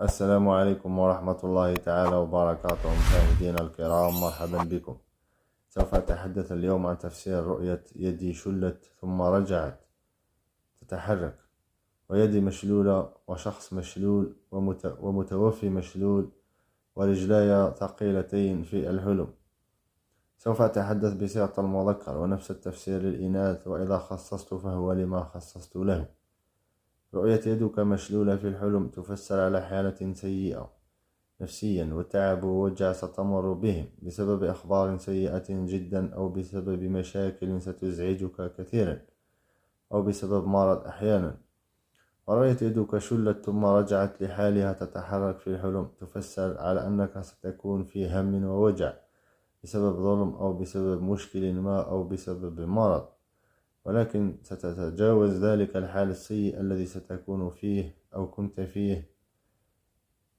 السلام عليكم ورحمة الله تعالى وبركاته. مشاهدينا الكرام، مرحبا بكم. سوف أتحدث اليوم عن تفسير رؤية يدي شلت ثم رجعت تتحرك، ويدي مشلولة وشخص مشلول ومتوفي مشلول ورجلاي ثقيلتين في الحلم. سوف أتحدث بصيغة المذكر ونفس التفسير للإناث، وإذا خصصت فهو لما خصصت له. رؤية يدك مشلولة في الحلم تفسر على حالة سيئة نفسيا وتعب ووجع ستمر بهم بسبب أخبار سيئة جدا، أو بسبب مشاكل ستزعجك كثيرا، أو بسبب مرض أحيانا. ورؤية يدك شلت ثم رجعت لحالها تتحرك في الحلم تفسر على أنك ستكون في هم ووجع بسبب ظلم، أو بسبب مشكل ما، أو بسبب مرض، ولكن ستتجاوز ذلك الحال السيء الذي ستكون فيه أو كنت فيه.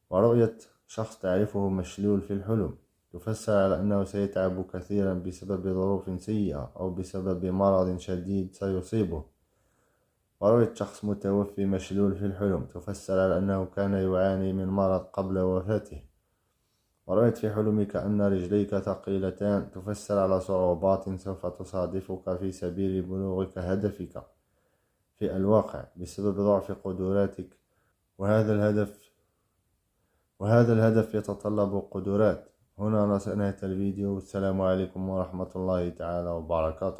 ورؤية شخص تعرفه مشلول في الحلم تفسر على أنه سيتعب كثيرا بسبب ظروف سيئة، أو بسبب مرض شديد سيصيبه. ورؤية شخص متوفي مشلول في الحلم تفسر على أنه كان يعاني من مرض قبل وفاته. ورؤية في حلمك أن رجليك ثقيلتان تفسر على صعوبات سوف تصادفك في سبيل بلوغك هدفك في الواقع بسبب ضعف قدراتك، وهذا الهدف يتطلب قدرات. هنا ننهي الفيديو. السلام عليكم ورحمة الله تعالى وبركاته.